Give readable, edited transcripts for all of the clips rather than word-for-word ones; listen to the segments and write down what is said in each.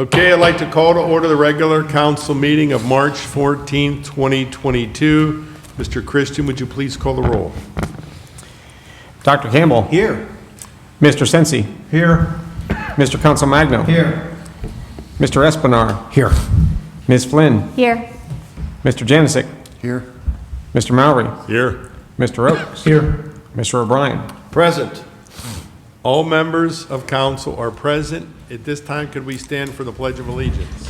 Okay, I'd like to call to order the regular council meeting of March 14th, 2022. Mr. Christian, would you please call the roll? Dr. Campbell. Here. Mr. Sensi. Here. Mr. Council Magno. Here. Mr. Espinar. Here. Ms. Flynn. Here. Mr. Janisic. Here. Mr. Mowry. Here. Mr. Oakes. Here. Mr. O'Brien. Present. All members of council are present. At this time, could we stand for the Pledge of Allegiance?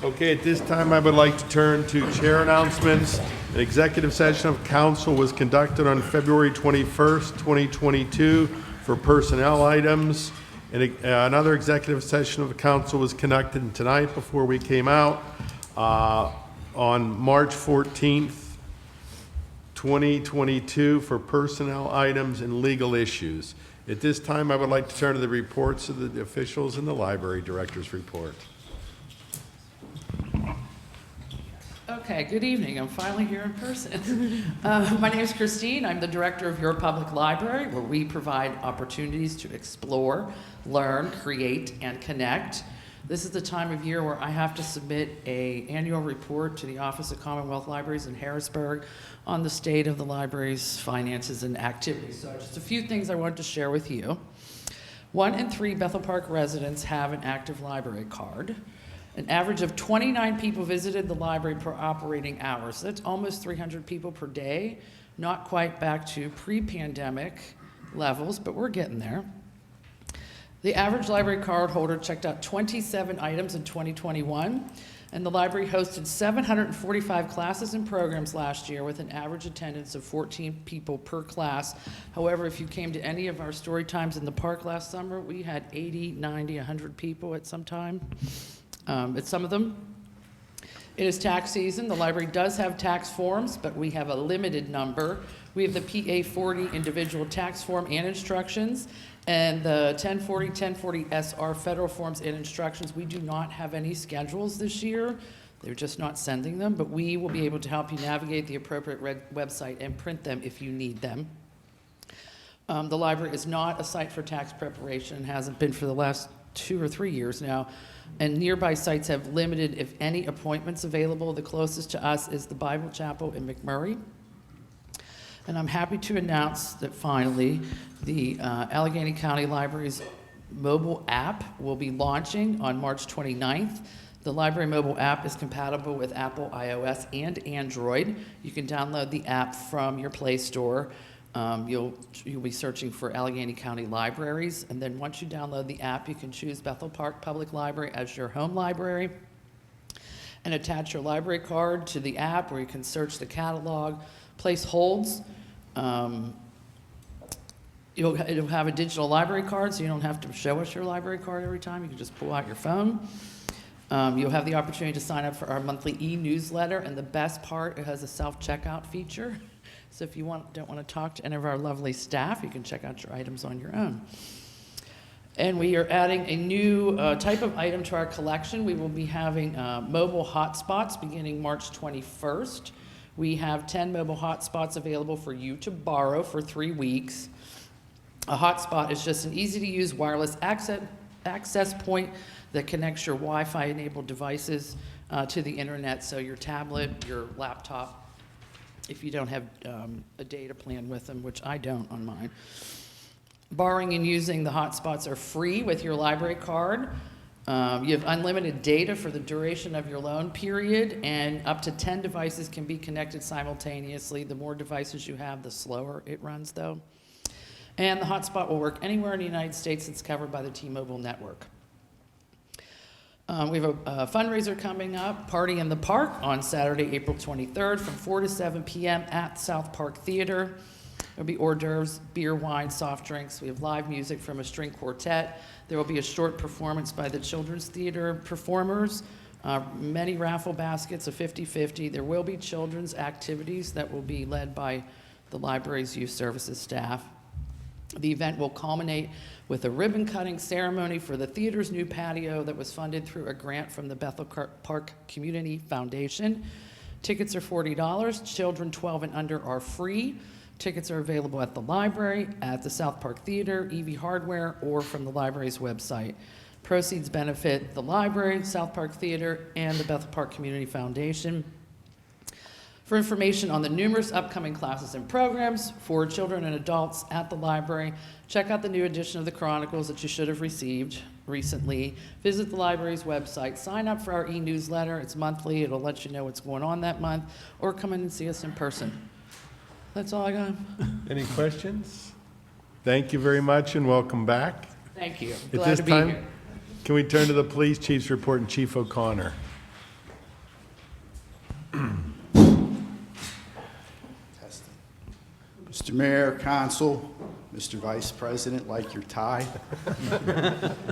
Okay, at this time, I would like to turn to chair announcements. An executive session of council was conducted on February 21st, 2022 for personnel items. And another executive session of the council was conducted tonight before we came out on March 14th, 2022 for personnel items and legal issues. At this time, I would like to turn to the reports of the officials and the library director's report. Okay, good evening. I'm finally here in person. My name is Christine. I'm the director of Your Public Library, where we provide opportunities to explore, learn, create, and connect. This is the time of year where I have to submit an annual report to the Office of Commonwealth Libraries in Harrisburg on the state of the library's finances and activities. So just a few things I wanted to share with you. 1 in 3 Bethel Park residents have an active library card. An average of 29 people visited the library per operating hour. So that's almost 300 people per day. Not quite back to pre-pandemic levels, but we're getting there. The average library card holder checked out 27 items in 2021, and the library hosted 745 classes and programs last year with an average attendance of 14 people per class. However, if you came to any of our story times in the park last summer, we had 80, 90, 100 people at some time. At some of them. It is tax season. The library does have tax forms, but we have a limited number. We have the PA40 individual tax form and instructions, and the 1040, 1040 SR federal forms and instructions. We do not have any schedules this year. They're just not sending them, but we will be able to help you navigate the appropriate website and print them if you need them. The library is not a site for tax preparation, hasn't been for the last 2 or 3 years now, and nearby sites have limited, if any, appointments available. The closest to us is the Bible Chapel in McMurray. And I'm happy to announce that finally the Allegheny County Library's mobile app will be launching on March 29th. The library mobile app is compatible with Apple iOS and Android. You can download the app from your Play Store. You'll be searching for Allegheny County Libraries, and then once you download the app, you can choose Bethel Park Public Library as your home library and attach your library card to the app where you can search the catalog, place holds. It'll have a digital library card, so you don't have to show us your library card every time. You can just pull out your phone. You'll have the opportunity to sign up for our monthly e-newsletter, and the best part, it has a self-checkout feature. So if you don't want to talk to any of our lovely staff, you can check out your items on your own. And we are adding a new type of item to our collection. We will be having mobile hotspots beginning March 21st. We have 10 mobile hotspots available for you to borrow for 3 weeks. A hotspot is just an easy-to-use wireless access point that connects your Wi-Fi enabled devices to the internet, so your tablet, your laptop, if you don't have a data plan with them, which I don't on mine. Borrowing and using the hotspots are free with your library card. You have unlimited data for the duration of your loan period, and up to 10 devices can be connected simultaneously. The more devices you have, the slower it runs, though. And the hotspot will work anywhere in the United States that's covered by the T-Mobile network. We have a fundraiser coming up, Party in the Park, on Saturday, April 23rd from 4 to 7 p.m. at South Park Theater. There'll be hors d'oeuvres, beer, wine, soft drinks. We have live music from a string quartet. There will be a short performance by the Children's Theater performers, many raffle baskets, a 50-50. There will be children's activities that will be led by the library's youth services staff. The event will culminate with a ribbon-cutting ceremony for the theater's new patio that was funded through a grant from the Bethel Park Community Foundation. Tickets are $40. Children 12 and under are free. Tickets are available at the library, at the South Park Theater, EV Hardware, or from the library's website. Proceeds benefit the library, South Park Theater, and the Bethel Park Community Foundation. For information on the numerous upcoming classes and programs for children and adults at the library, check out the new edition of the Chronicles that you should have received recently. Visit the library's website, sign up for our e-newsletter. It's monthly. It'll let you know what's going on that month, or come in and see us in person. That's all I got. Any questions? Thank you very much and welcome back. Thank you. At Glad this to be time, here. can we turn to the police chief's report and Chief O'Connor? Mr. Mayor, Council, Mr. Vice President, like your tie.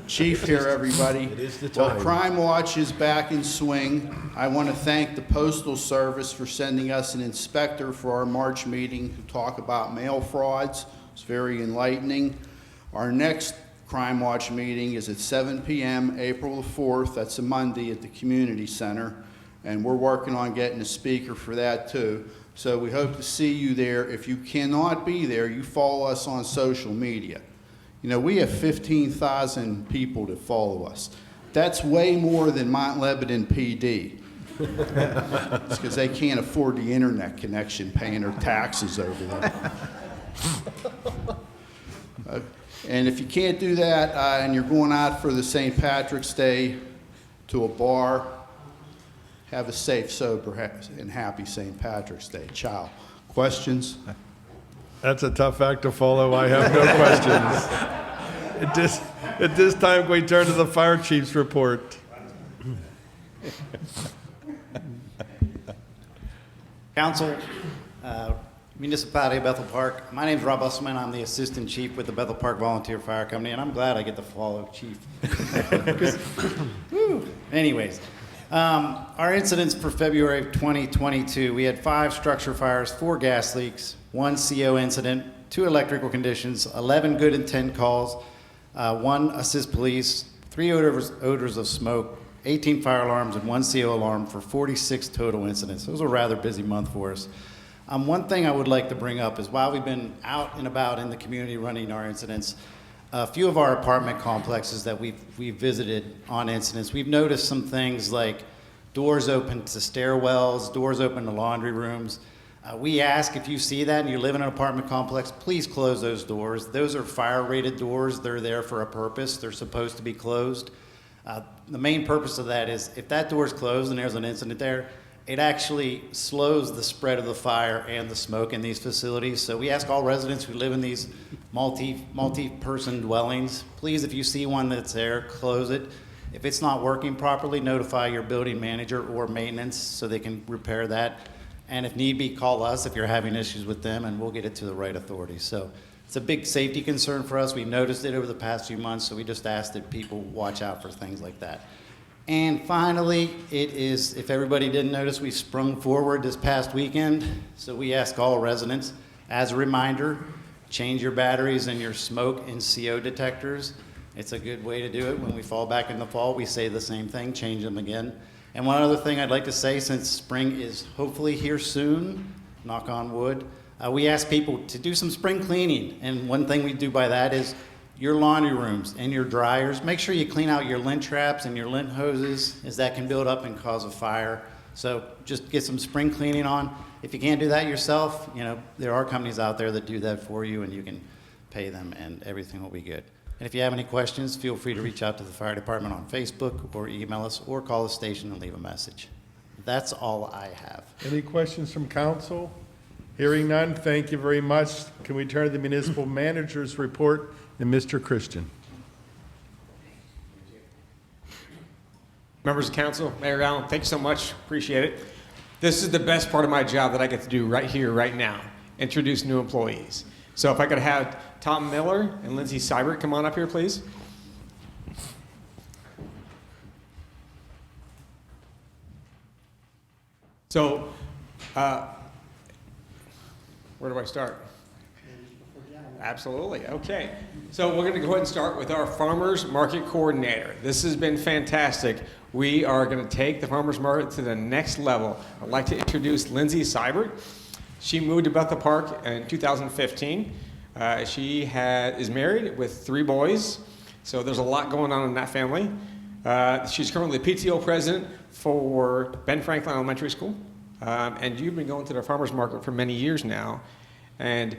Chief here, everybody. It is the Well, time. Crime Watch is back in swing. I want to thank the Postal Service for sending us an inspector for our March meeting to talk about mail frauds. It's very enlightening. Our next Crime Watch meeting is at 7 p.m., April the 4th. That's a Monday at the Community Center. And we're working on getting a speaker for that, too. So we hope to see you there. If you cannot be there, you follow us on social media. You know, we have 15,000 people that follow us. That's way more than Mount Lebanon PD. It's because they can't afford the internet connection paying their taxes over there. And if you can't do that and you're going out for the St. Patrick's Day to a bar, have a safe, sober, and happy St. Patrick's Day. Ciao. Questions? That's a tough act to follow. I have no questions. At this time, can we turn to the fire chief's report? Council, Municipality of Bethel Park. My name is Rob Usselman. I'm the Assistant Chief with the Bethel Park Volunteer Fire Company, and I'm glad I get to follow Chief. Anyways, our incidents for February of 2022, we had 5 structure fires, 4 gas leaks, 1 CO incident, 2 electrical conditions, 11 good intent calls, 1 assist police, 3 odors of smoke, 18 fire alarms, and 1 CO alarm for 46 total incidents. It was a rather busy month for us. One thing I would like to bring up is while we've been out and about in the community running our incidents, a few of our apartment complexes that we've visited on incidents, we've noticed some things like doors open to stairwells, doors open to laundry rooms. We ask if you see that and you live in an apartment complex, please close those doors. Those are fire-rated doors. They're there for a purpose. They're supposed to be closed. The main purpose of that is if that door is closed and there's an incident there, it actually slows the spread of the fire and the smoke in these facilities. So we ask all residents who live in these multi-person dwellings, please, if you see one that's there, close it. If it's not working properly, notify your building manager or maintenance so they can repair that. And if need be, call us if you're having issues with them, and we'll get it to the right authorities. So it's a big safety concern for us. We've noticed it over the past few months, so we just ask that people watch out for things like that. And finally, it is, if everybody didn't notice, we sprung forward this past weekend. So we ask all residents, as a reminder, change your batteries and your smoke and CO detectors. It's a good way to do it. When we fall back in the fall, we say the same thing, change them again. And one other thing I'd like to say, since spring is hopefully here soon, knock on wood, we ask people to do some spring cleaning. And one thing we do by that is your laundry rooms and your dryers, make sure you clean out your lint traps and your lint hoses, as that can build up and cause a fire. So just get some spring cleaning on. If you can't do that yourself, you know, there are companies out there that do that for you, and you can pay them and everything will be good. And if you have any questions, feel free to reach out to the fire department on Facebook or email us or call the station and leave a message. That's all I have. Any questions from council? Hearing none, thank you very much. Can we turn to the municipal manager's report and Mr. Christian? Members of council, Mayor Allen, thank you so much. Appreciate it. This is the best part of my job that I get to do right here, right now, introduce new employees. So if I could have Tom Miller and Lindsay Seibert come on up here, please. So, where do I start? Absolutely. Okay. So we're going to go ahead and start with our Farmers Market Coordinator. This has been fantastic. We are going to take the Farmers Market to the next level. I'd like to introduce Lindsay Seibert. She moved to Bethel Park in 2015. She is married with 3 boys, so there's a lot going on in that family. She's currently the PTO president for Ben Franklin Elementary School, and you've been going to the farmers market for many years now. And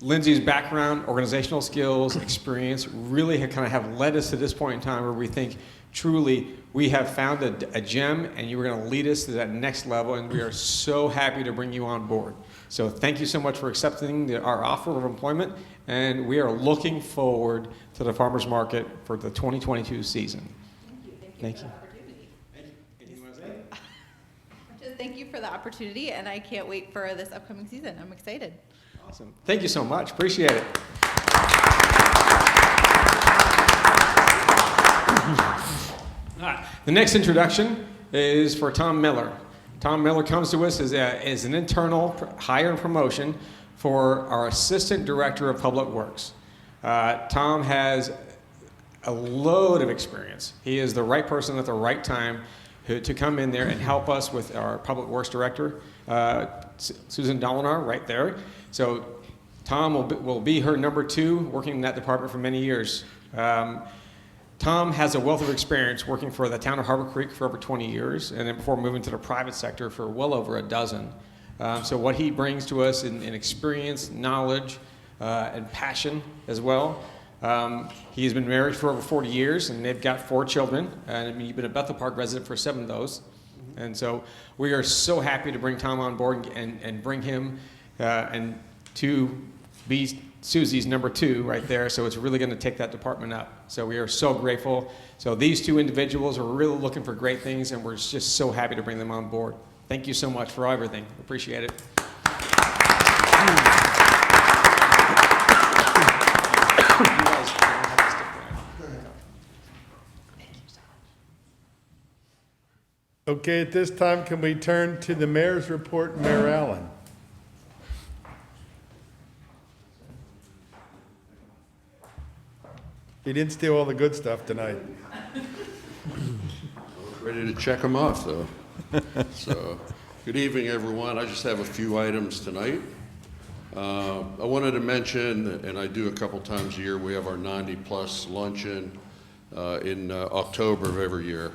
Lindsay's background, organizational skills, experience really have led us to this point in time where we think truly we have found a gem, and you were going to lead us to that next level, and we are so happy to bring you on board. So thank you so much for accepting our offer of employment, and we are looking forward to the farmers market for the 2022 season. Thank you for the opportunity. Anything you want to say? Just thank you for the opportunity, and I can't wait for this upcoming season. I'm excited. Awesome. Thank you so much. Appreciate it. All right. The next introduction is for Tom Miller. Tom Miller comes to us as an internal hire and promotion for our Assistant Director of Public Works. Tom has a load of experience. He is the right person at the right time to come in there and help us with our Public Works Director, Susan Dolinar, right there. So Tom will be her number 2, working in that department for many years. Tom has a wealth of experience working for the town of Harbor Creek for over 20 years, and then before moving to the private sector for well over a dozen. So what he brings to us in experience, knowledge, and passion as well. He has been married for over 40 years, and they've got 4 children, and he's been a Bethel Park resident for 7 of those. And so we are so happy to bring Tom on board and bring him and to be Susie's number 2 right there, so it's really going to take that department up. So we are so grateful. So these 2 individuals are really looking for great things, and we're just so happy to bring them on board. Thank you so much for everything. Appreciate it. Okay, at this time, can we turn to the mayor's report, Mayor Allen? He didn't steal all the good stuff tonight. Ready to check them off, though. So, good evening, everyone. I just have a few items tonight. I wanted to mention, and I do a couple times a year, we have our 90-plus luncheon in October of every year.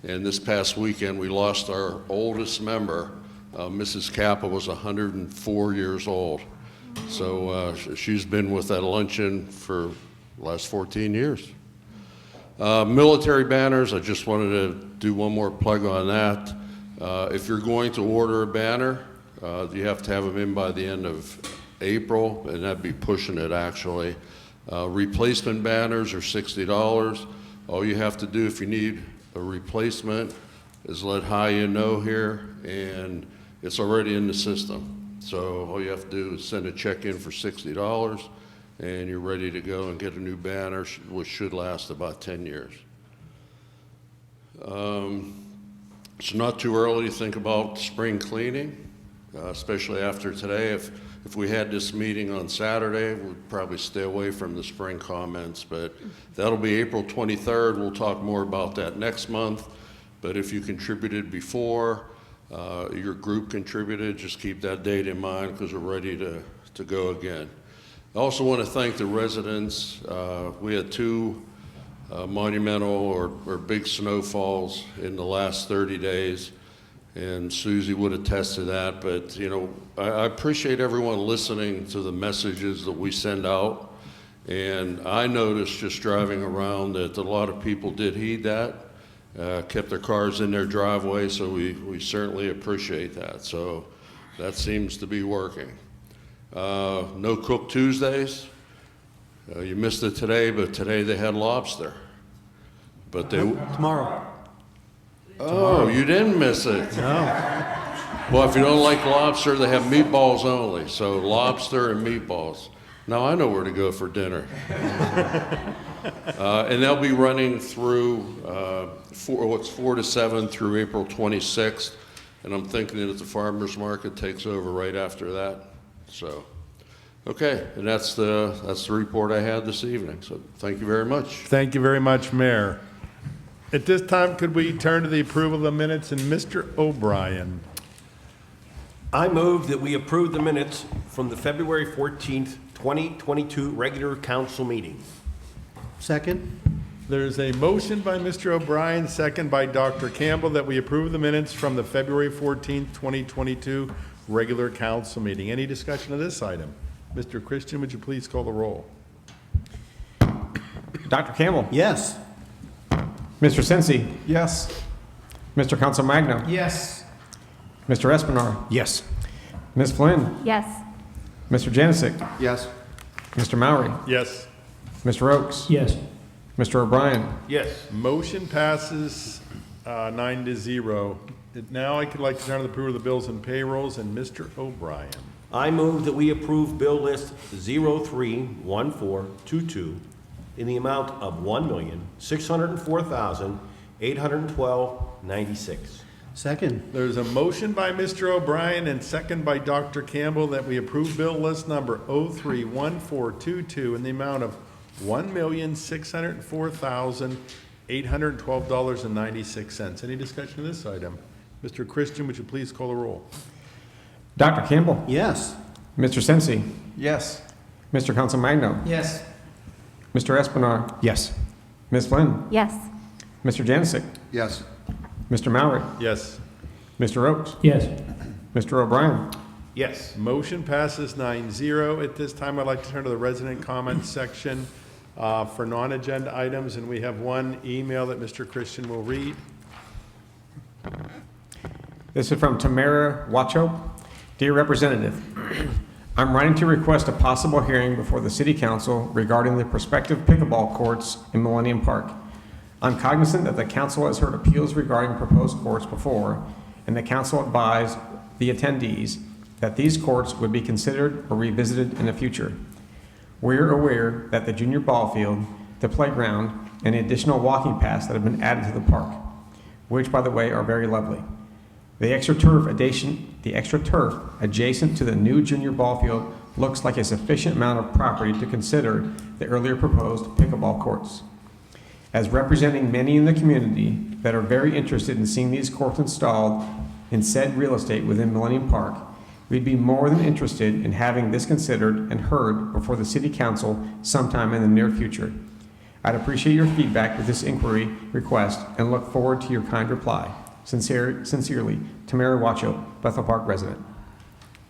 And this past weekend, we lost our oldest member. Mrs. Kappa was 104 years old. So she's been with that luncheon for the last 14 years. Military banners, I just wanted to do one more plug on that. If you're going to order a banner, you have to have them in by the end of April, and that'd be pushing it actually. Replacement banners are $60. All you have to do if you need a replacement is let Hiya know here, and it's already in the system. So all you have to do is send a check in for $60, and you're ready to go and get a new banner, which should last about 10 years. It's not too early to think about spring cleaning, especially after today. If we had this meeting on Saturday, we'd probably stay away from the spring comments, but that'll be April 23rd. We'll talk more about that next month. But if you contributed before, your group contributed, just keep that date in mind because we're ready to go again. I also want to thank the residents. We had 2 monumental or big snowfalls in the last 30 days. And Susie would attest to that, but you know, I appreciate everyone listening to the messages that we send out. And I noticed just driving around that a lot of people did heed that, kept their cars in their driveway, so we certainly appreciate that. So that seems to be working. No Cook Tuesdays. You missed it today, but today they had lobster. But they Tomorrow. Oh, you didn't miss it. No. Well, if you don't like lobster, they have meatballs only. So lobster and meatballs. Now I know where to go for dinner. And they'll be running through 4 to 7 through April 26th. And I'm thinking that the farmers market takes over right after that. So Okay, and that's the report I had this evening, so thank you very much. Thank you very much, Mayor. At this time, could we turn to the approval of the minutes, and Mr. O'Brien? I move that we approve the minutes from the February 14th, 2022 regular council meeting. Second? There's a motion by Mr. O'Brien, second by Dr. Campbell, that we approve the minutes from the February 14th, 2022 regular council meeting. Any discussion of this item? Mr. Christian, would you please call the roll? Dr. Campbell. Yes. Mr. Sensi. Yes. Mr. Council Magno. Yes. Mr. Espinar. Yes. Ms. Flynn. Yes. Mr. Janicic. Yes. Mr. Mowry. Yes. Mr. Oakes. Yes. Mr. O'Brien. Yes. Motion passes 9-0. Now I could like to turn to the approval of the bills and payrolls, and Mr. O'Brien. I move that we approve bill list 031422 in the amount of $1,604,812.96. Second? There's a motion by Mr. O'Brien and second by Dr. Campbell that we approve bill list number 031422 in the amount of $1,604,812.96. Any discussion of this item? Mr. Christian, would you please call the roll? Dr. Campbell. Yes. Mr. Sensi. Yes. Mr. Council Magno. Yes. Mr. Espinar. Yes. Ms. Flynn. Yes. Mr. Janicic. Yes. Mr. Mowry. Yes. Mr. Oakes. Yes. Mr. O'Brien. Yes. Motion passes 9-0. At this time, I'd like to turn to the resident comments section for non-agenda items, and we have one email that Mr. Christian will read. This is from Tamara Wacho. Dear Representative, I'm writing to request a possible hearing before the City Council regarding the prospective pickleball courts in Millennium Park. I'm cognizant that the Council has heard appeals regarding proposed courts before, and the Council advised the attendees that these courts would be considered or revisited in the future. We're aware that the junior ball field, the playground, and the additional walking paths that have been added to the park, which, by the way, are very lovely. The extra turf adjacent to the new junior ball field looks like a sufficient amount of property to consider the earlier proposed pickleball courts. As representing many in the community that are very interested in seeing these courts installed in said real estate within Millennium Park, we'd be more than interested in having this considered and heard before the City Council sometime in the near future. I'd appreciate your feedback with this inquiry request and look forward to your kind reply. Sincerely, Tamara Wacho, Bethel Park resident.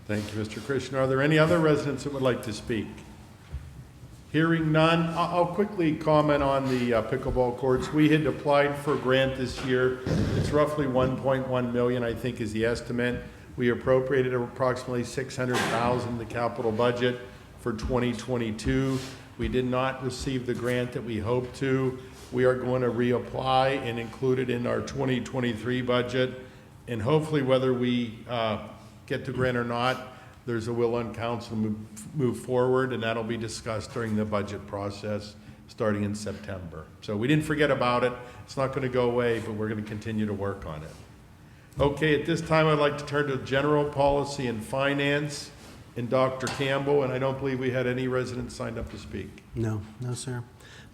Thank you, Mr. Christian. Are there any other residents that would like to speak? Hearing none, I'll quickly comment on the pickleball courts. We had applied for a grant this year. It's roughly 1.1 million, I think, is the estimate. We appropriated approximately 600,000 in the capital budget for 2022. We did not receive the grant that we hoped to. We are going to reapply and include it in our 2023 budget. And hopefully, whether we get the grant or not, there's a will on council to move forward, and that'll be discussed during the budget process starting in September. So we didn't forget about it. It's not going to go away, but we're going to continue to work on it. Okay, at this time, I'd like to turn to general policy and finance and Dr. Campbell, and I don't believe we had any residents signed up to speak. No, sir.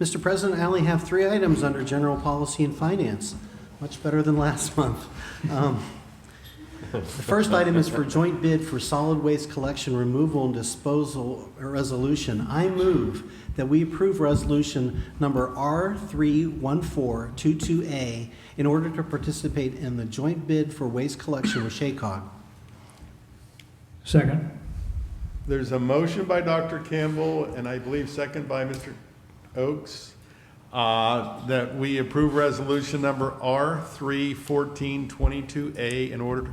Mr. President, I only have 3 items under general policy and finance. Much better than last month. The first item is for joint bid for solid waste collection, removal, and disposal resolution. I move that we approve resolution number R31422A in order to participate in the joint bid for waste collection with SHACOG. Second. There's a motion by Dr. Campbell, and I believe second by Mr. Oakes, that we approve resolution number R31422A in order to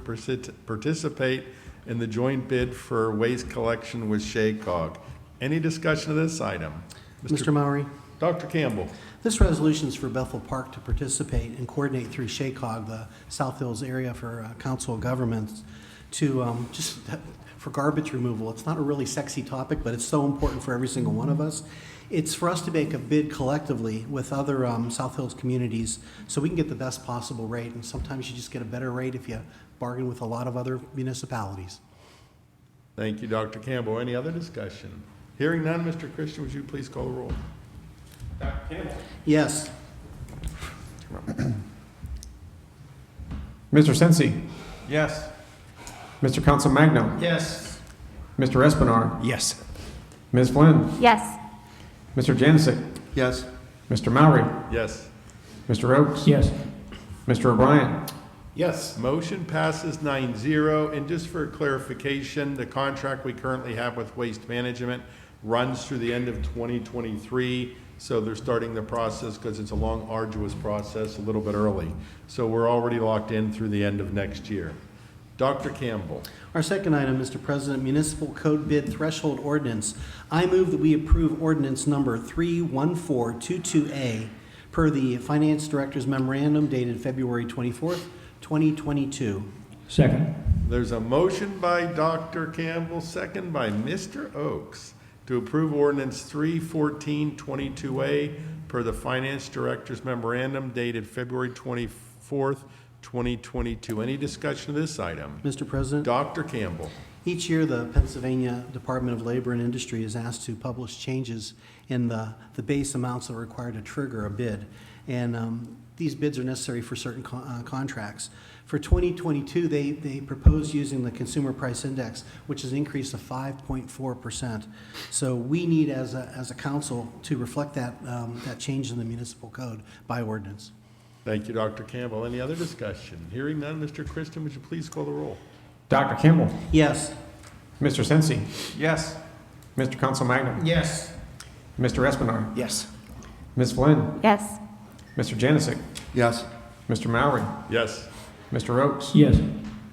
participate in the joint bid for waste collection with SHACOG. Any discussion of this item? Mr. Mowry? Dr. Campbell. This resolution is for Bethel Park to participate and coordinate through SHACOG, the South Hills area for Council of Governments, to just for garbage removal. It's not a really sexy topic, but it's so important for every single one of us. It's for us to make a bid collectively with other South Hills communities so we can get the best possible rate. And sometimes you just get a better rate if you bargain with a lot of other municipalities. Thank you, Dr. Campbell. Any other discussion? Hearing none, Mr. Christian, would you please call the roll? Dr. Campbell. Yes. Mr. Sensi. Yes. Mr. Council Magno. Yes. Mr. Espinar. Yes. Ms. Flynn. Yes. Mr. Janicic. Yes. Mr. Mowry. Yes. Mr. Oakes. Yes. Mr. O'Brien. Yes. Motion passes 9-0. And just for clarification, the contract we currently have with Waste Management runs through the end of 2023. So they're starting the process because it's a long, arduous process a little bit early. So we're already locked in through the end of next year. Dr. Campbell. Our second item, Mr. President, Municipal Code Bid Threshold Ordinance. I move that we approve ordinance number 31422A per the Finance Director's Memorandum dated February 24th, 2022. Second. There's a motion by Dr. Campbell, second by Mr. Oakes, to approve ordinance 31422A per the Finance Director's Memorandum dated February 24th, 2022. Any discussion of this item? Mr. President? Dr. Campbell. Each year, the Pennsylvania Department of Labor and Industry is asked to publish changes in the base amounts that are required to trigger a bid. And these bids are necessary for certain contracts. For 2022, they propose using the Consumer Price Index, which is an increase of 5.4%. So we need, as a council, to reflect that change in the municipal code by ordinance. Thank you, Dr. Campbell. Any other discussion? Hearing none, Mr. Christian, would you please call the roll? Dr. Campbell. Yes. Mr. Sensi. Yes. Mr. Council Magno. Yes. Mr. Espinar. Yes. Ms. Flynn. Yes. Mr. Janicic. Yes. Mr. Mowry. Yes. Mr. Oakes. Yes.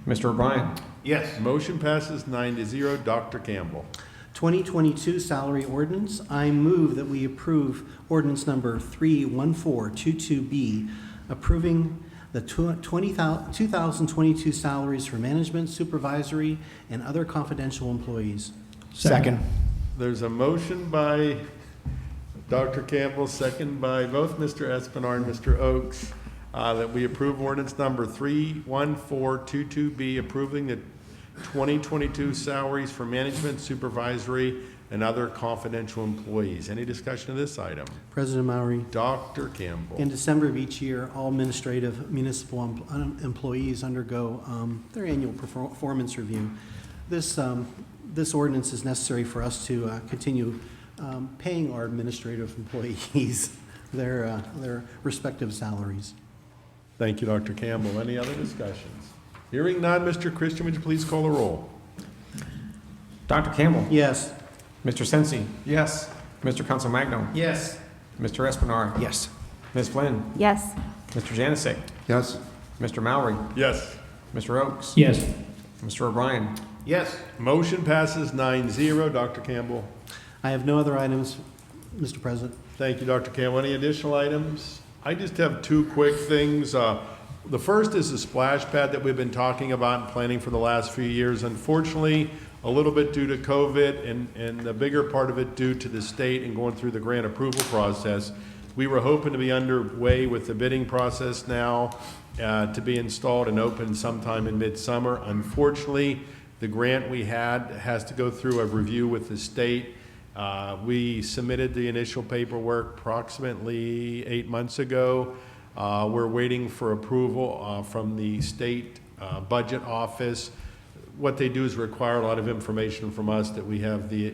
Mr. O'Brien. Yes. Motion passes 9-0. Dr. Campbell. 2022 salary ordinance. I move that we approve ordinance number 31422B, approving the 2022 salaries for management, supervisory, and other confidential employees. Second. There's a motion by Dr. Campbell, second by both Mr. Espinar and Mr. Oakes, that we approve ordinance number 31422B, approving the 2022 salaries for management, supervisory, and other confidential employees. Any discussion of this item? President Mowry. Dr. Campbell. In December of each year, all administrative municipal employees undergo their annual performance review. This ordinance is necessary for us to continue paying our administrative employees their respective salaries. Thank you, Dr. Campbell. Any other discussions? Hearing none, Mr. Christian, would you please call the roll? Dr. Campbell. Yes. Mr. Sensi. Yes. Mr. Council Magno. Yes. Mr. Espinar. Yes. Ms. Flynn. Yes. Mr. Janicic. Yes. Mr. Mowry. Yes. Mr. Oakes. Yes. Mr. O'Brien. Yes. Motion passes 9-0. Dr. Campbell. I have no other items, Mr. President. Thank you, Dr. Campbell. Any additional items? I just have two quick things. The first is the splash pad that we've been talking about and planning for the last few years. Unfortunately, a little bit due to COVID and the bigger part of it due to the state and going through the grant approval process. We were hoping to be underway with the bidding process now to be installed and open sometime in midsummer. Unfortunately, the grant we had has to go through a review with the state. We submitted the initial paperwork approximately 8 months ago. We're waiting for approval from the state budget office. What they do is require a lot of information from us that we have the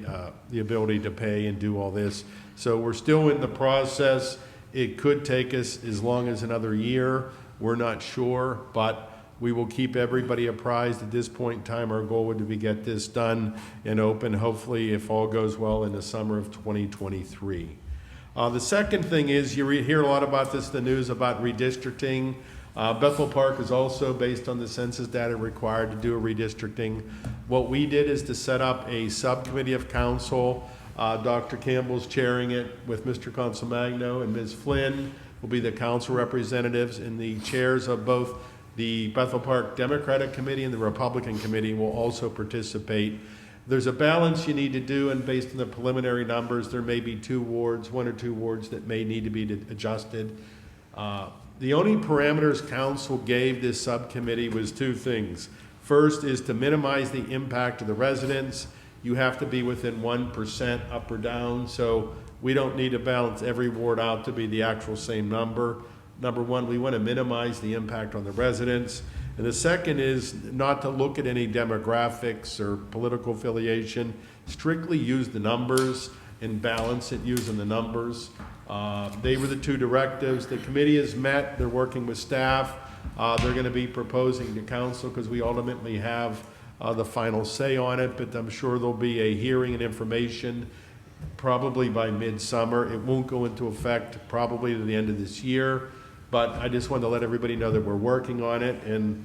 ability to pay and do all this. So we're still in the process. It could take us as long as another year. We're not sure, but we will keep everybody apprised. At this point in time, our goal would be to get this done and open, hopefully, if all goes well, in the summer of 2023. The second thing is, you hear a lot about this in the news about redistricting. Bethel Park is also, based on the census data, required to do a redistricting. What we did is to set up a subcommittee of council. Dr. Campbell's chairing it with Mr. Consolmagno, and Ms. Flynn will be the council representatives, and the chairs of both the Bethel Park Democratic Committee and the Republican Committee will also participate. There's a balance you need to do, and based on the preliminary numbers, there may be one or two wards that may need to be adjusted. The only parameters council gave this subcommittee was two things. First is to minimize the impact of the residents. You have to be within 1% up or down, so we don't need to balance every ward out to be the actual same number. Number one, we want to minimize the impact on the residents. And the second is not to look at any demographics or political affiliation, strictly use the numbers and balance it using the numbers. They were the two directives. The committee has met, they're working with staff. They're going to be proposing to council because we ultimately have the final say on it, but I'm sure there'll be a hearing and information probably by midsummer. It won't go into effect probably to the end of this year, but I just wanted to let everybody know that we're working on it and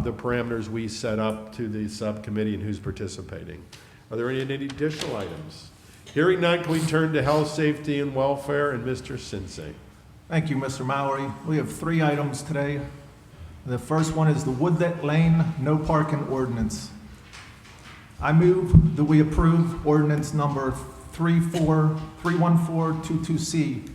the parameters we set up to the subcommittee and who's participating. Are there any additional items? Hearing none, can we turn to health, safety, and welfare, and Mr. Sensei? Thank you, Mr. Mallory. We have 3 items today. The first one is the Woodlet Lane no parking ordinance. I move that we approve ordinance number 31422C,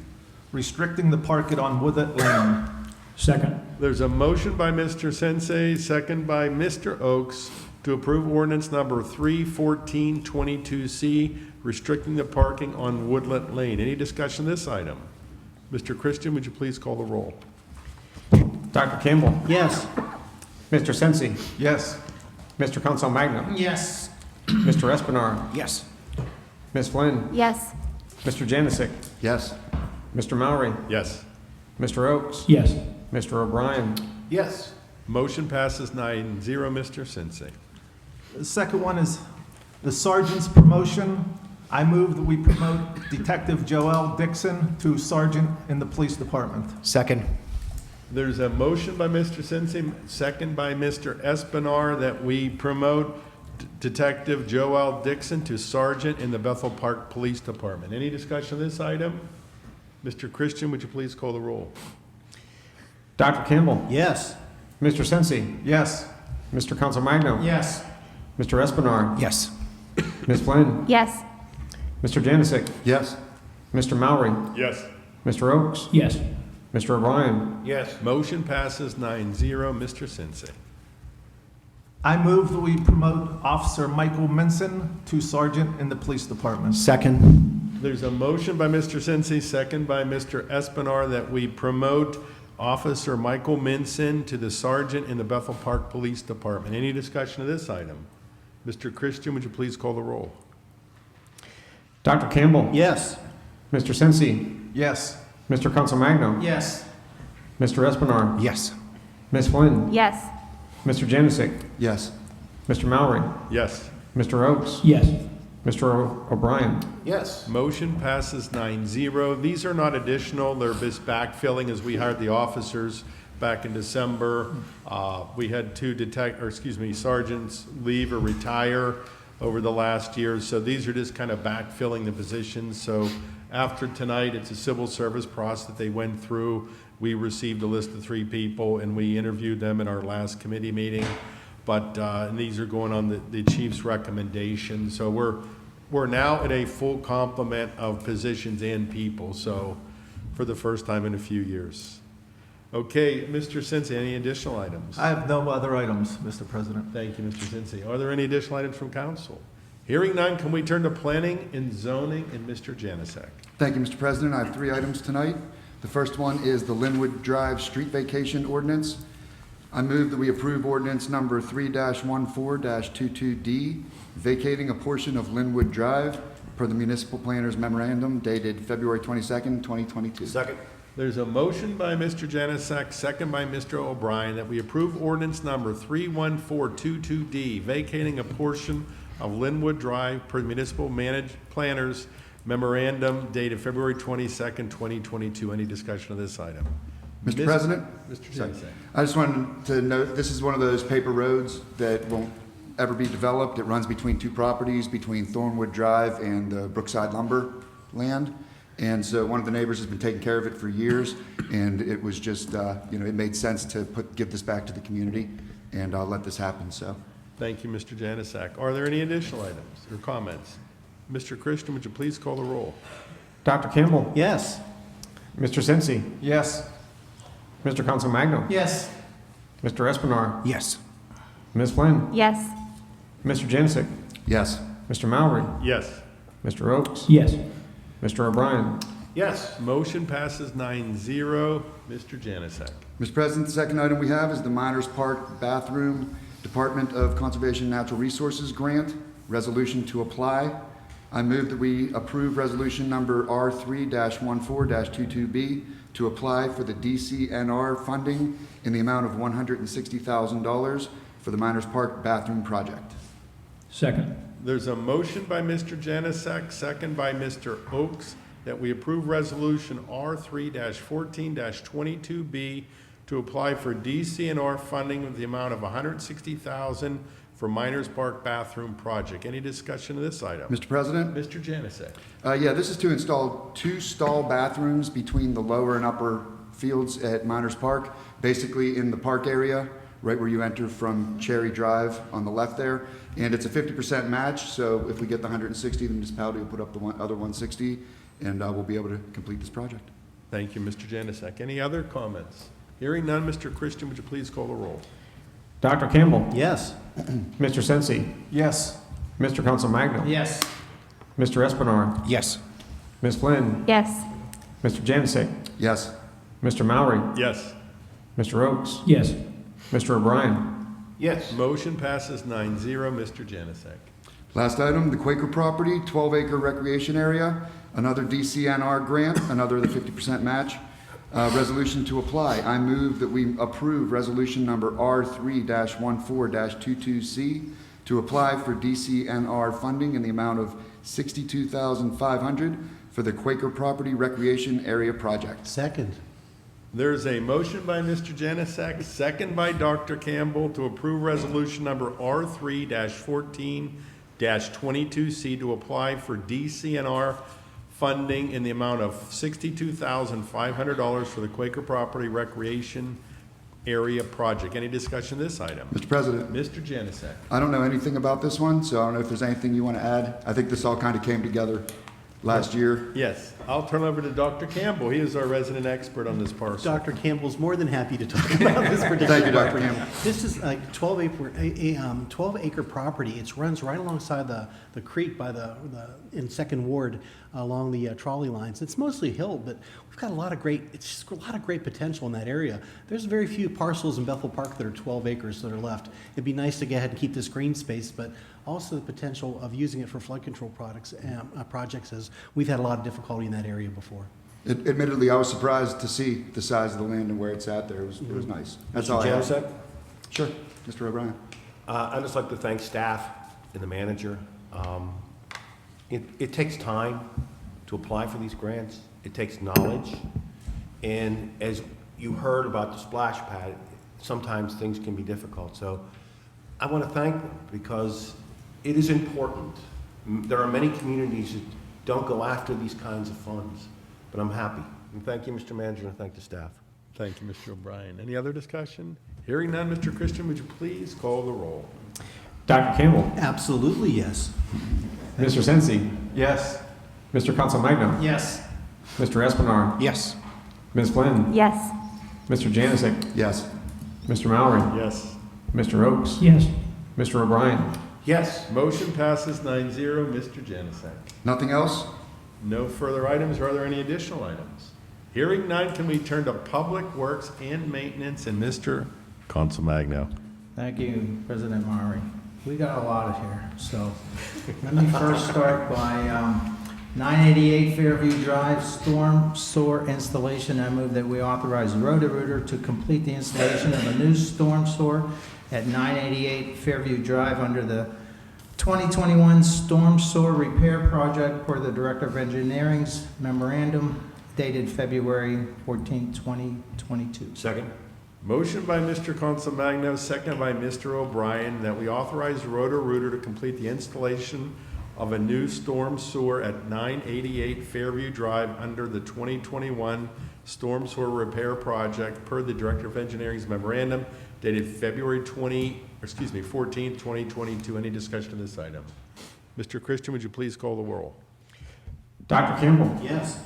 restricting the parking on Woodlet Lane. Second. There's a motion by Mr. Sensei, second by Mr. Oaks, to approve ordinance number 31422C, restricting the parking on Woodlet Lane. Any discussion on this item? Mr. Christian, would you please call the roll? Dr. Campbell. Yes. Mr. Sensi. Yes. Mr. Council Magno. Yes. Mr. Espinar. Yes. Ms. Flynn. Yes. Mr. Janisick. Yes. Mr. Mallory. Yes. Mr. Oaks. Yes. Mr. O'Brien. Yes. Motion passes 9-0, Mr. Sensei. The second one is the sergeant's promotion. I move that we promote Detective Joel Dixon to sergeant in the police department. Second. There's a motion by Mr. Sensei, second by Mr. Espinar, that we promote Detective Joel Dixon to sergeant in the Bethel Park Police Department. Any discussion on this item? Mr. Christian, would you please call the roll? Dr. Campbell. Yes. Mr. Sensi. Yes. Mr. Council Magno. Yes. Mr. Espinar. Yes. Ms. Flynn. Yes. Mr. Janisick. Yes. Mr. Mallory. Yes. Mr. Oaks. Yes. Mr. O'Brien. Yes. Motion passes 9-0, Mr. Sensei. I move that we promote Officer Michael Minson to sergeant in the police department. Second. There's a motion by Mr. Sensei, second by Mr. Espinar, that we promote Officer Michael Minson to the sergeant in the Bethel Park Police Department. Any discussion of this item? Mr. Christian, would you please call the roll? Dr. Campbell. Yes. Mr. Sensi. Yes. Mr. Council Magno. Yes. Mr. Espinar. Yes. Ms. Flynn. Yes. Mr. Janisick. Yes. Mr. Mallory. Yes. Mr. Oaks. Yes. Mr. O'Brien. Yes. Motion passes 9-0. These are not additional, they're just backfilling as we hired the officers back in December. We had 2 sergeants leave or retire over the last year, so these are just kind of backfilling the positions. So after tonight, it's a civil service process that they went through. We received a list of 3 people and we interviewed them in our last committee meeting. But and these are going on the chief's recommendation. So we're now at a full complement of positions and people, so for the first time in a few years. Okay, Mr. Sensei, any additional items? I have no other items, Mr. President. Thank you, Mr. Sensei. Are there any additional items from council? Hearing none, can we turn to planning and zoning and Mr. Janasek? Thank you, Mr. President. I have 3 items tonight. The first one is the Linwood Drive Street Vacation Ordinance. I move that we approve ordinance number 3-14-22D, vacating a portion of Linwood Drive per the municipal planner's memorandum dated February 22nd, 2022. Second. There's a motion by Mr. Janasek, second by Mr. O'Brien, that we approve ordinance number 31422D, vacating a portion of Linwood Drive per municipal planner's memorandum dated February 22nd, 2022. Any discussion of this item? Mr. President? Mr. Sensei. I just wanted to note, this is one of those paper roads that won't ever be developed. It runs between 2 properties, between Thornwood Drive and the Brookside Lumber land. And so one of the neighbors has been taking care of it for years, and it was just, it made sense to give this back to the community and let this happen, so. Thank you, Mr. Janasek. Are there any additional items or comments? Mr. Christian, would you please call the roll? Dr. Campbell. Yes. Mr. Sensi. Yes. Mr. Council Magno. Yes. Mr. Espinar. Yes. Ms. Flynn, Yes. Mr. Janisick, Yes. Mr. Mallory, Yes. Mr. Oakes, Yes. Mr. O'Brien. Yes. Motion passes 9-0. Mr. Janasek. Mr. President, the second item we have is the Miners Park Bathroom Department of Conservation and Natural Resources Grant, resolution to apply. I move that we approve resolution number R3-14-22B to apply for the DCNR funding in the amount of $160,000 for the Miners Park Bathroom Project. Second. There's a motion by Mr. Janasek, second by Mr. Oakes, that we approve resolution R3-14-22B to apply for DCNR funding of the amount of $160,000 for Miners Park Bathroom Project. Any discussion of this item? Mr. President? Mr. Janasek. Yeah, this is to install 2 stall bathrooms between the lower and upper fields at Miners Park, basically in the park area, right where you enter from Cherry Drive on the left there. And it's a 50% match, so if we get the 160, the municipality will put up the other 160, and we'll be able to complete this project. Thank you, Mr. Janasek. Any other comments? Hearing none, Mr. Christian, would you please call the roll? Dr. Campbell, Yes. Mr. Sensi, Yes. Mr. Council Magno, Yes. Mr. Espinard, Yes. Ms. Flynn, Yes. Mr. Janisick, Yes. Mr. Mallory, Yes. Mr. Oakes, Yes. Mr. O'Brien. Yes. Motion passes 9-0. Mr. Janasek. Last item, the Quaker property, 12-acre recreation area, another DCNR grant, another the 50% match. Resolution to apply. I move that we approve resolution number R3-14-22C to apply for DCNR funding in the amount of $62,500 for the Quaker property recreation area project. Second. There's a motion by Mr. Janasek, second by Dr. Campbell, to approve resolution number R3-14-22C to apply for DCNR funding in the amount of $62,500 for the Quaker Property Recreation Area Project. Any discussion of this item? Mr. President, Mr. Janasek. I don't know anything about this one, so I don't know if there's anything you want to add. I think this all kind of came together last year. Yes, I'll turn over to Dr. Campbell. He is our resident expert on this parcel. Dr. Campbell's more than happy to talk about this particular Thank you, Dr. property. Campbell. This is a 12-acre property. It runs right alongside the creek by in Second Ward along the trolley lines. It's mostly hill, but we've got a lot of great potential in that area. There's very few parcels in Bethel Park that are 12 acres that are left. It'd be nice to go ahead and keep this green space, but also the potential of using it for flood control projects, as we've had a lot of difficulty in that area before. Admittedly, I was surprised to see the size of the land and where it's at there. It was nice. That's all I have. Janasek? Sure, Mr. O'Brien. I'd just like to thank staff and the manager. It takes time to apply for these grants. It takes knowledge. And as you heard about the splash pad, sometimes things can be difficult. So I want to thank them because it is important. There are many communities that don't go after these kinds of funds, but I'm happy. And thank you, Mr. Manager, and thank the staff. Thank you, Mr. O'Brien. Any other discussion? Hearing none, Mr. Christian, would you please call the roll? Dr. Campbell, Absolutely, yes. Mr. Sensi, Yes. Mr. Council Magno, Yes. Mr. Espinard, Yes. Ms. Flynn, Yes. Mr. Janisick, Yes. Mr. Mallory, Yes. Mr. Oakes, Yes. Mr. O'Brien. Yes. Motion passes 9-0. Mr. Janasek. Nothing else? No further items. Are there any additional items? Hearing none, can we turn to Public Works and Maintenance and Mr. Consolmagno? Thank you, President Maury. We got a lot here, so let me first start by 988 Fairview Drive storm sewer installation. I move that we authorize Roto-Rooter to complete the installation of a new storm sewer at 988 Fairview Drive under the 2021 storm sewer repair project per the Director of Engineering's memorandum dated February 14, 2022. Second? Motion by Mr. Consolmagno, second by Mr. O'Brien, that we authorize Roto-Rooter to complete the installation of a new storm sewer at 988 Fairview Drive under the 2021 storm sewer repair project per the Director of Engineering's memorandum dated February 14th, 2022. Any discussion of this item? Mr. Christian, would you please call the roll? Dr. Campbell, Yes.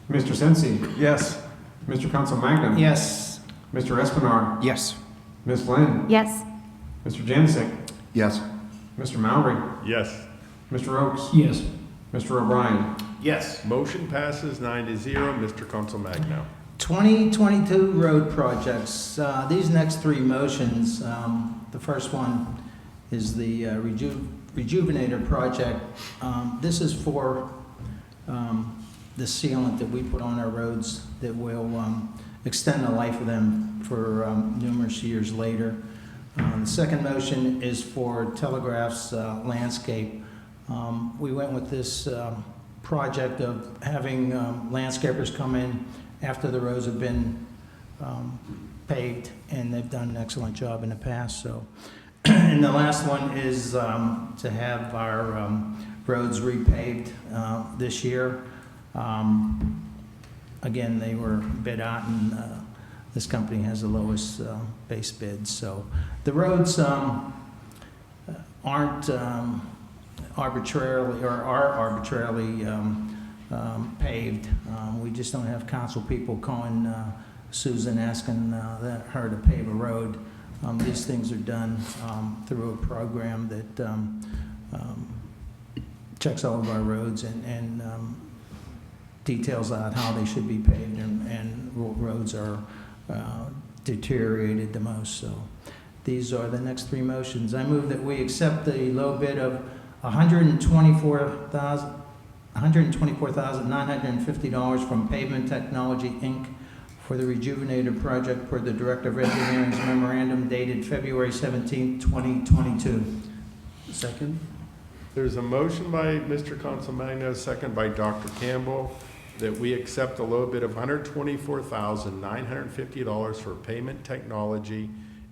Mr. Sensi, Yes. Mr. Consolmagno, Yes. Mr. Espinard, Yes. Ms. Flynn, Yes. Mr. Janicek, Yes. Mr. Mowry, Yes. Mr. Oaks, Yes. Mr. O'Brien. Yes. Motion passes 9-0. Mr. Consolmagno. 2022 road projects. These next three motions, the first one is the Rejuvenator project. This is for the sealant that we put on our roads that will extend the life of them for numerous years later. The second motion is for Telegraph's landscape. We went with this project of having landscapers come in after the roads have been paved, and they've done an excellent job in the past. So, and the last one is to have our roads repaved this year. Again, they were bid out, and this company has the lowest base bid. So the roads aren't arbitrarily, or are arbitrarily paved. We just don't have council people calling Susan asking her to pave a road. These things are done through a program that checks all of our roads and details out how they should be paved and what roads are deteriorated the most. So these are the next three motions. I move that we accept the low bid of $124,950 from Pavement Technology, Inc. for the Rejuvenator project per the Director of Engineering's memorandum dated February 17, 2022. Second? There's a motion by Mr. Consolmagno, second by Dr. Campbell, that we accept a low bid of $124,950 for Pavement Technology,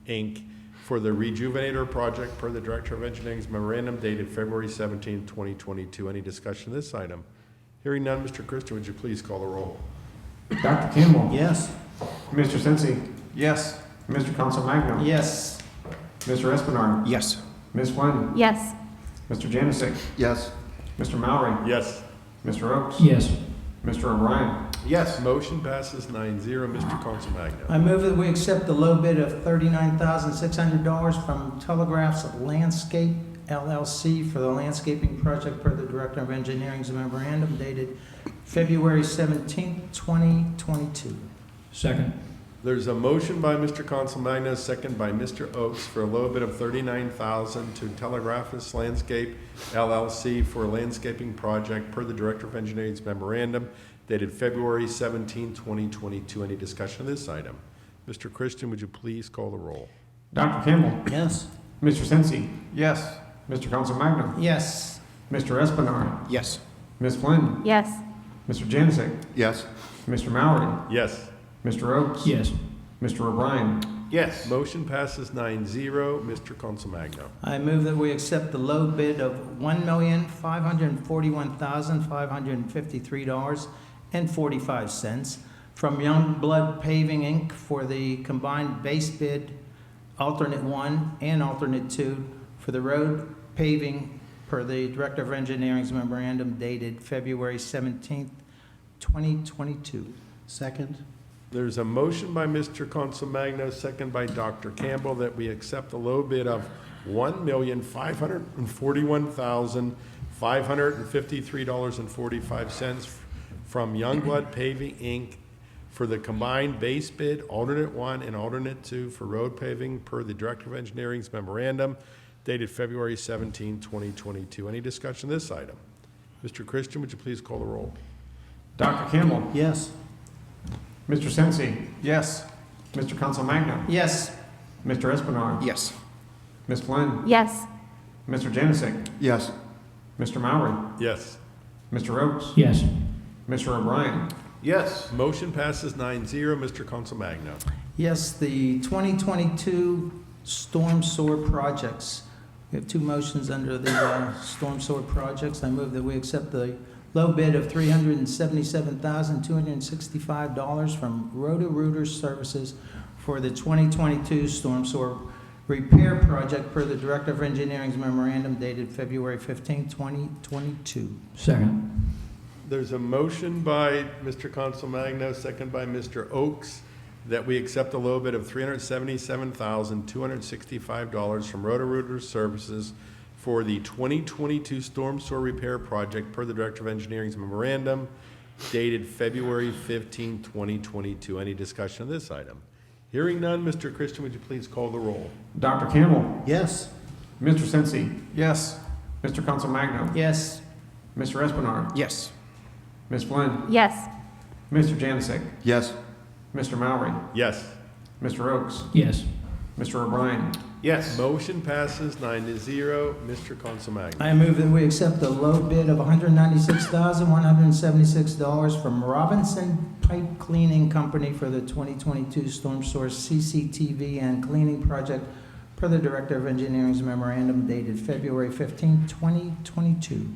Inc. for the Rejuvenator project per the Director of Engineering's memorandum dated February 17, 2022. Any discussion of this item? Hearing none, Mr. Christian, would you please call the roll? Dr. Campbell. Yes. Mr. Sensi. Yes. Mr. Consolmagno. Yes. Mr. Espinard. Yes. Ms. Flynn. Yes. Mr. Janicek. Yes. Mr. Mowry. Yes. Mr. Oaks. Yes. Mr. O'Brien. Yes. Motion passes 9-0. Mr. Consolmagno. I move that we accept the low bid of $39,600 from Telegraph's Landscape LLC for the landscaping project per the Director of Engineering's memorandum dated February 17, 2022. Second. There's a motion by Mr. Consolmagno, second by Mr. Oaks, for a low bid of $39,000 to Telegraphus Landscape LLC for a landscaping project per the Director of Engineering's memorandum dated February 17, 2022. Any discussion of this item? Mr. Christian, would you please call the roll? Dr. Campbell. Yes. Mr. Sensi. Yes. Mr. Consolmagno. Yes. Mr. Espinard. Yes. Ms. Flynn. Yes. Mr. Janicek. Yes. Mr. Mowry. Yes. Mr. Oaks. Yes. Mr. O'Brien. Yes. Motion passes 9-0. Mr. Consolmagno. I move that we accept the low bid of $1,541,553.45 from Youngblood Paving, Inc. for the combined base bid alternate 1 and alternate 2 for the road paving per the Director of Engineering's memorandum dated February 17th, 2022. Second? There's a motion by Mr. Consolmagno, second by Dr. Campbell, that we accept the low bid of $1,541,553.45 from Youngblood Paving, Inc. for the combined base bid, alternate 1 and alternate 2 for road paving per the Director of Engineering's memorandum dated February 17, 2022. Any discussion of this item? Mr. Christian, would you please call the roll? Dr. Campbell. Yes. Mr. Sensi. Yes. Mr. Consolmagno. Yes. Mr. Espinard. Yes. Ms. Flynn. Yes. Mr. Janicek. Yes. Mr. Mowry. Yes. Mr. Oaks. Yes. Mr. O'Brien. Yes. Motion passes 9-0. Mr. Consolmagno. Yes, the 2022 storm sewer projects. We have two motions under the storm sewer projects. I move that we accept the low bid of $377,265 from Roto-Rooter Services for the 2022 storm sewer repair project per the Director of Engineering's memorandum dated February 15, 2022. Second. There's a motion by Mr. Consolmagno, second by Mr. Oaks, that we accept a low bid of $377,265 from Roto-Rooter Services for the 2022 storm sewer repair project per the Director of Engineering's memorandum dated February 15, 2022. Any discussion of this item? Hearing none, Mr. Christian, would you please call the roll? Dr. Campbell. Yes. Mr. Sensi. Yes. Mr. Consolmagno. Yes. Mr. Espinard. Yes. Ms. Flynn. Yes. Mr. Janasik. Yes. Mr. Mowry. Yes. Mr. Oaks. Yes. Mr. O'Brien. Yes. Motion passes 9-0. Mr. Consolmagno. I move that we accept the low bid of $196,176 from Robinson Pipe Cleaning Company for the 2022 storm source CCTV and cleaning project per the Director of Engineering's memorandum dated February 15, 2022.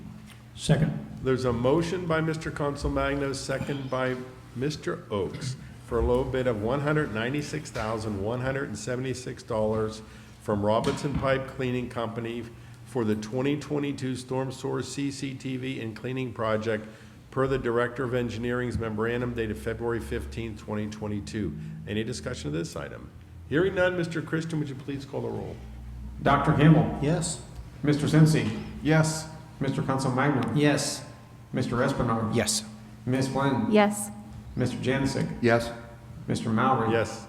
Second. There's a motion by Mr. Consolmagno, second by Mr. Oaks, for a low bid of $196,176 from Robinson Pipe Cleaning Company for the 2022 storm source CCTV and cleaning project per the Director of Engineering's memorandum dated February 15, 2022. Any discussion of this item? Hearing none, Mr. Christian, would you please call the roll? Dr. Campbell. Yes. Mr. Sensi. Yes. Mr. Consolmagno. Yes. Mr. Espinard. Yes. Ms. Flynn. Yes. Mr. Janasik. Yes. Mr. Mowry. Yes.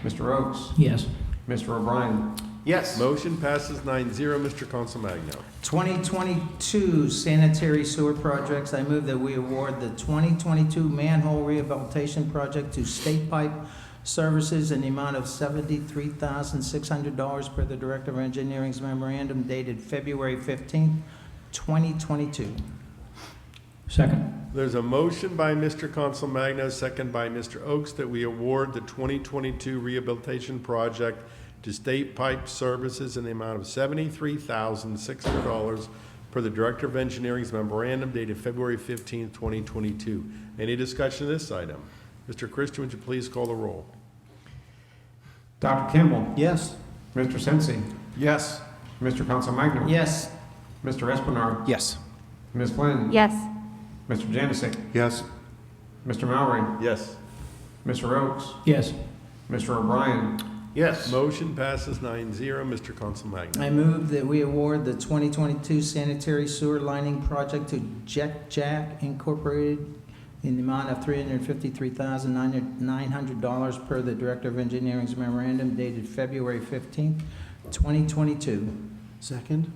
Mr. Oaks. Yes. Mr. O'Brien. Yes. Motion passes 9-0. Mr. Consolmagno. 2022 sanitary sewer projects, I move that we award the 2022 manhole rehabilitation project to State Pipe Services in the amount of $73,600 per the Director of Engineering's memorandum dated February 15, 2022. Second. There's a motion by Mr. Consolmagno, second by Mr. Oaks, that we award the 2022 rehabilitation project to State Pipe Services in the amount of $73,600 per the Director of Engineering's memorandum dated February 15, 2022. Any discussion of this item? Mr. Christian, would you please call the roll? Dr. Campbell. Yes. Mr. Sensi. Yes. Mr. Consolmagno. Yes. Mr. Espinard. Yes. Ms. Flynn. Yes. Mr. Janasik. Yes. Mr. Mowry. Yes. Mr. Oaks. Yes. Mr. O'Brien. Yes. Motion passes 9-0. Mr. Consolmagno. I move that we award the 2022 sanitary sewer lining project to Jet Jack Incorporated in the amount of $353,900 per the Director of Engineering's memorandum dated February 15, 2022. Second.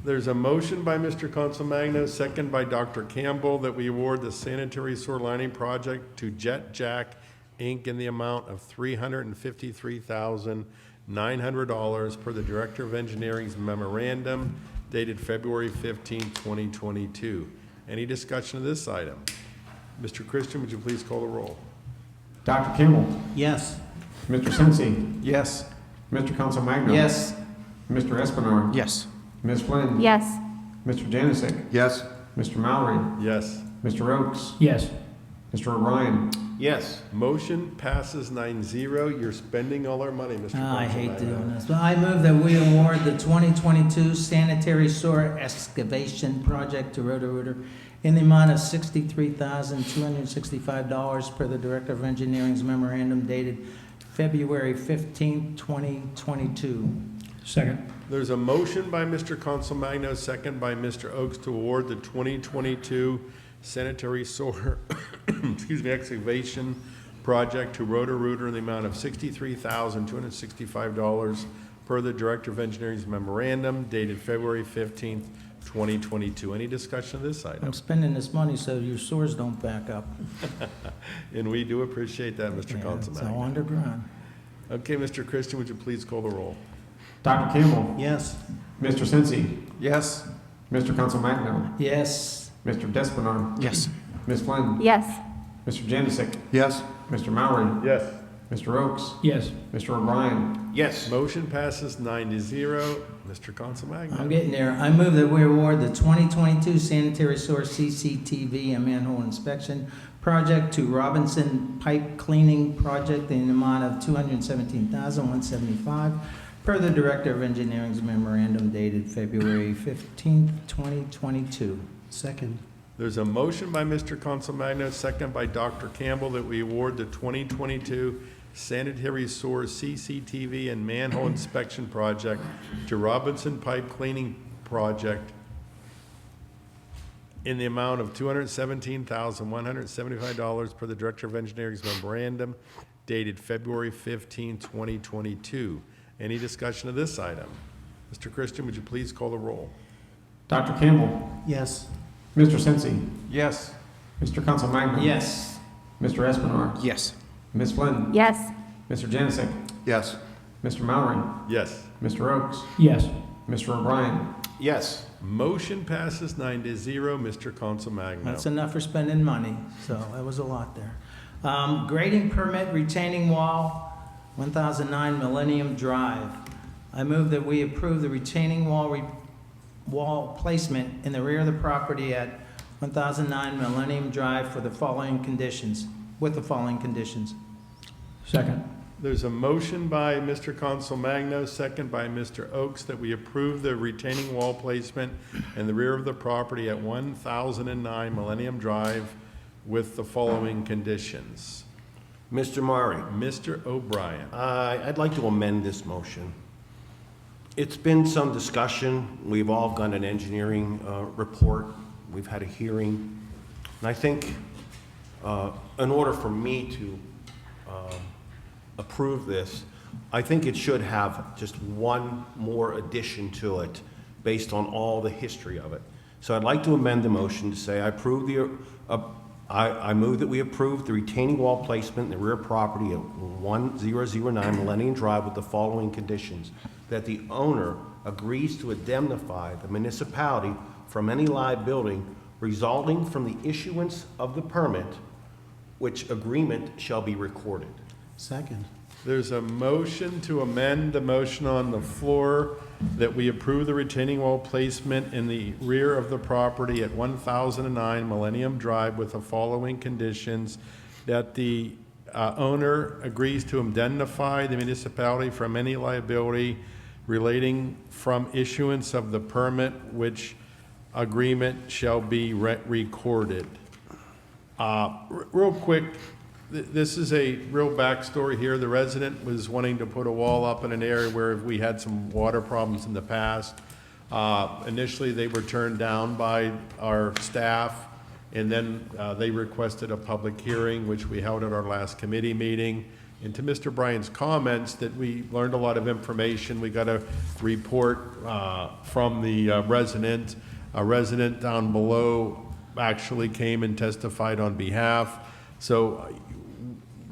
There's a motion by Mr. Consolmagno, second by Dr. Campbell, that we award the sanitary sewer lining project to Jet Jack, Inc. in the amount of $353,900 per the Director of Engineering's memorandum dated February 15, 2022. Any discussion of this item? Mr. Christian, would you please call the roll? Dr. Campbell. Yes. Mr. Sensi. Yes. Mr. Consolmagno. Yes. Mr. Espinard. Yes. Ms. Flynn. Yes. Mr. Janasik. Yes. Mr. Mowry. Yes. Mr. Oaks. Yes. Mr. O'Brien. Yes. Motion passes 9-0. You're spending all our money, Mr. I hate Consolmagno. doing this, but I move that we award the 2022 sanitary sewer excavation project to Roto-Rooter in the amount of $63,265 per the Director of Engineering's memorandum dated February 15, 2022. Second. There's a motion by Mr. Consolmagno, second by Mr. Oaks, to award the 2022 sanitary sewer excavation project to Roto-Rooter in the amount of $63,265 per the Director of Engineering's memorandum dated February 15th, 2022. Any discussion of this item? I'm spending this money so your sewers don't back up. And we do appreciate that, Mr. Yeah, it's all Consolmagno. underground. Okay, Mr. Christian, would you please call the roll? Dr. Campbell. Yes. Mr. Sensi. Yes. Mr. Consolmagno. Yes. Mr. Despinard. Yes. Ms. Flynn. Yes. Mr. Janasik. Yes. Mr. Mowry. Yes. Mr. Oaks. Yes. Mr. O'Brien. Yes. Motion passes 9-0. Mr. Consolmagno. I'm getting there. I move that we award the 2022 sanitary sewer CCTV and manhole inspection project to Robinson Pipe Cleaning Project in the amount of $217,175 per the Director of Engineering's memorandum dated February 15, 2022. Second. There's a motion by Mr. Consolmagno, second by Dr. Campbell, that we award the 2022 sanitary sewer CCTV and manhole inspection project to Robinson Pipe Cleaning Project in the amount of $217,175 per the Director of Engineering's memorandum dated February 15, 2022. Any discussion of this item? Mr. Christian, would you please call the roll? Dr. Campbell. Yes. Mr. Sensi. Yes. Mr. Consolmagno. Yes. Mr. Espinard. Yes. Ms. Flynn. Yes. Mr. Janasek. Yes. Mr. Mallory. Yes. Mr. Oakes. Yes. Mr. O'Brien. Yes. Motion passes 9-0. Mr. Consolmagno. That's enough for spending money, so that was a lot there. Grading permit retaining wall, 1009 Millennium Drive. I move that we approve the retaining wall placement in the rear of the property at 1009 Millennium Drive for the following conditions, with the following conditions. Second. There's a motion by Mr. Consolmagno, second by Mr. Oakes, that we approve the retaining wall placement in the rear of the property at 1009 Millennium Drive with the following conditions. Mr. Murray, Mr. O'Brien. I'd like to amend this motion. It's been some discussion. We've all got an engineering report. We've had a hearing. And I think in order for me to approve this, I think it should have just one more addition to it based on all the history of it. So I'd like to amend the motion to say I move that we approve the retaining wall placement in the rear property at 1009 Millennium Drive with the following conditions: that the owner agrees to indemnify the municipality from any liability resulting from the issuance of the permit, which agreement shall be recorded. Second. There's a motion to amend the motion on the floor that we approve the retaining wall placement in the rear of the property at 1009 Millennium Drive with the following conditions: that the owner agrees to indemnify the municipality from any liability relating from issuance of the permit, which agreement shall be recorded. Real quick, this is a real backstory here. The resident was wanting to put a wall up in an area where we had some water problems in the past. Initially, they were turned down by our staff, and then they requested a public hearing, which we held at our last committee meeting. And to Mr. Bryan's comments, that we learned a lot of information. We got a report from the resident. A resident down below actually came and testified on behalf. So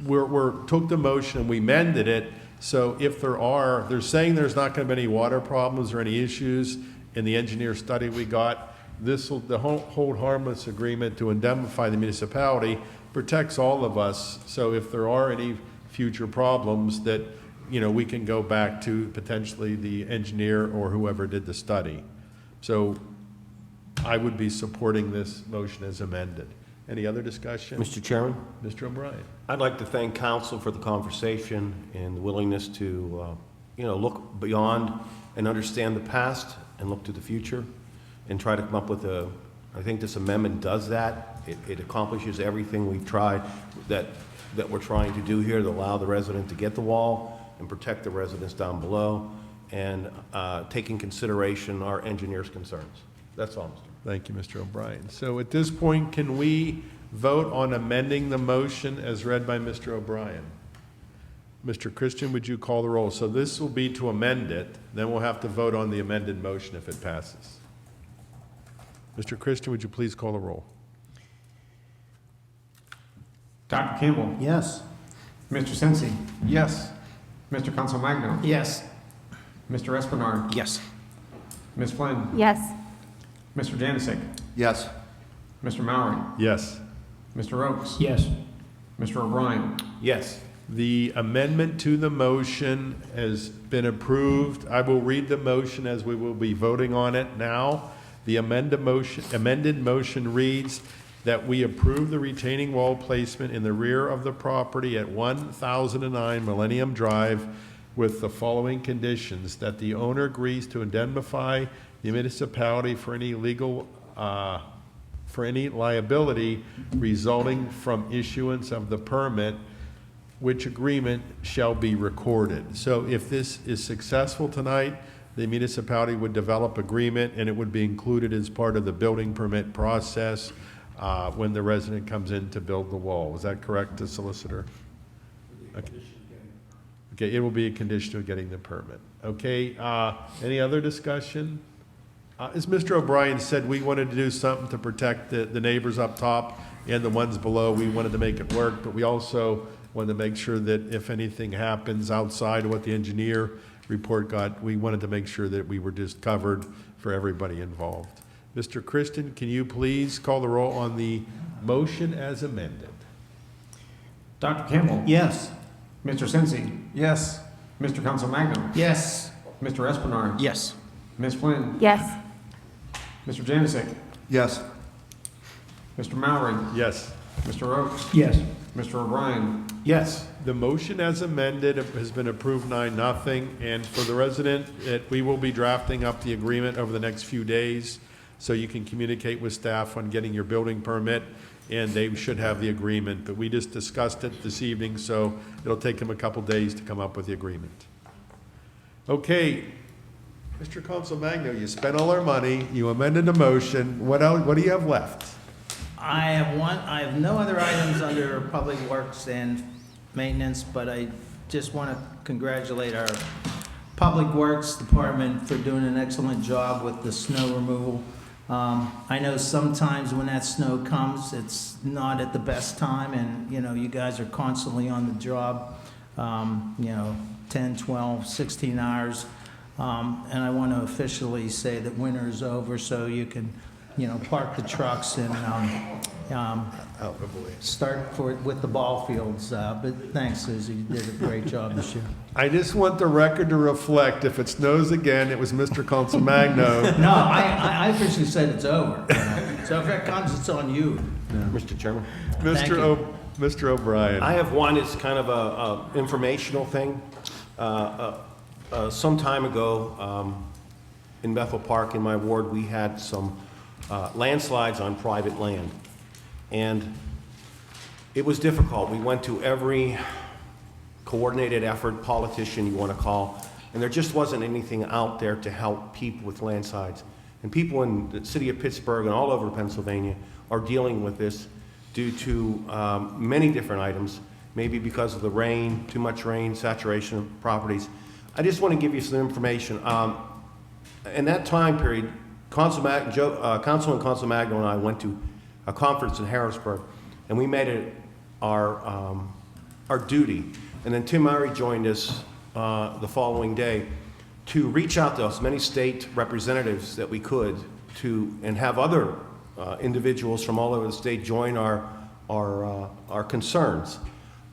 we're took the motion and we amended it. So if they're saying there's not going to be any water problems or any issues in the engineer study we got, the hold harmless agreement to indemnify the municipality protects all of us. So if there are any future problems, that, we can go back to potentially the engineer or whoever did the study. So I would be supporting this motion as amended. Any other discussion? Mr. Chairman? Mr. O'Brien. I'd like to thank council for the conversation and the willingness to, look beyond and understand the past and look to the future and try to come up with I think this amendment does that. It accomplishes everything we've tried, that we're trying to do here, to allow the resident to get the wall and protect the residents down below, and take in consideration our engineers' concerns. That's all, Mr. Thank you, Mr. O'Brien. So at this point, can we vote on amending the motion as read by Mr. O'Brien? Mr. Christian, would you call the roll? So this will be to amend it, then we'll have to vote on the amended motion if it passes. Mr. Christian, would you please call the roll? Dr. Campbell. Yes. Mr. Sensi. Yes. Mr. Consolmagno. Yes. Mr. Espinard. Yes. Ms. Flynn. Yes. Mr. Janasek. Yes. Mr. Mallory. Yes. Mr. Oakes. Yes. Mr. O'Brien. Yes. The amendment to the motion has been approved. I will read the motion as we will be voting on it now. The amended motion reads that we approve the retaining wall placement in the rear of the property at 1009 Millennium Drive with the following conditions: that the owner agrees to indemnify the municipality for any liability resulting from issuance of the permit, which agreement shall be recorded. So if this is successful tonight, the municipality would develop agreement, and it would be included as part of the building permit process when the resident comes in to build the wall. Is that correct, the solicitor? Okay, it will be a condition of getting the permit. Okay, any other discussion? As Mr. O'Brien said, we wanted to do something to protect the neighbors up top and the ones below. We wanted to make it work, but we also wanted to make sure that if anything happens outside of what the engineer report got, we wanted to make sure that we were just covered for everybody involved. Mr. Christian, can you please call the roll on the motion as amended? Dr. Campbell. Yes. Mr. Sensi. Yes. Mr. Council Magno. Yes. Mr. Espinard. Yes. Ms. Flynn. Yes. Mr. Janusik. Yes. Mr. Mowry. Yes. Mr. Oakes. Yes. Mr. O'Brien. Yes. The motion as amended has been approved 9-0, and for the resident, we will be drafting up the agreement over the next few days, so you can communicate with staff on getting your building permit, and they should have the agreement. But we just discussed it this evening, so it'll take them a couple days to come up with the agreement. Okay, Mr. Council Magno, you spent all our money, you amended the motion. What else, what do you have left? I have no other items under Public Works and Maintenance, but I just want to congratulate our Public Works Department for doing an excellent job with the snow removal. I know sometimes when that snow comes, it's not at the best time, and, you know, you guys are constantly on the job, 10, 12, 16 hours. And I want to officially say that winter is over, so you can, park the trucks and start with the ball fields. But thanks, Susie, you did a great job this year. I just want the record to reflect, if it snows again, it was Mr. Council Magno. No, I officially said it's over. So if it comes, it's on you. Mr. Chairman. Mr. O'Brien. I have one, it's kind of a informational thing. Some time ago, in Bethel Park, in my ward, we had some landslides on private land. And it was difficult. We went to every coordinated effort, politician you want to call, and there just wasn't anything out there to help people with landslides. And people in the city of Pittsburgh and all over Pennsylvania are dealing with this due to many different items, maybe because of the rain, too much rain, saturation of properties. I just want to give you some information. In that time period, Councilman Council Magno and I went to a conference in Harrisburg, and we made it our duty. And then Tim Murray joined us the following day to reach out to as many state representatives that we could and have other individuals from all over the state join our concerns.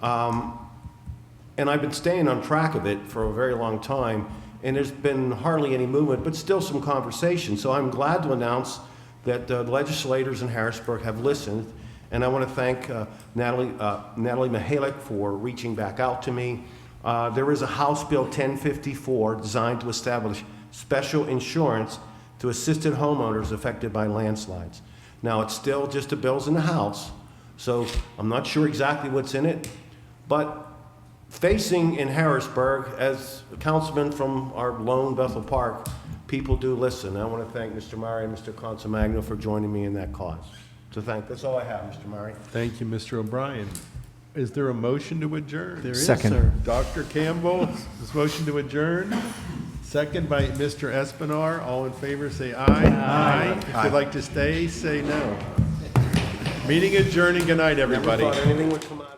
And I've been staying on track of it for a very long time, and there's been hardly any movement, but still some conversation. So I'm glad to announce that the legislators in Harrisburg have listened, and I want to thank Natalie Mihalik for reaching back out to me. There is a House Bill 1054 designed to establish special insurance to assisted homeowners affected by landslides. Now, it's still just a bill's in the House, so I'm not sure exactly what's in it, but facing in Harrisburg, as a councilman from our lone Bethel Park, people do listen. I want to thank Mr. Murray and Mr. Council Magno for joining me in that cause. So that's all I have, Mr. Murray. Thank you, Mr. O'Brien. Is there a motion to adjourn? There is, sir. Dr. Campbell, this motion to adjourn. Second by Mr. Espinard. All in favor, say aye. Aye. If you'd like to stay, say no. Meeting adjourned. Good night, everybody. Never thought anything would come out of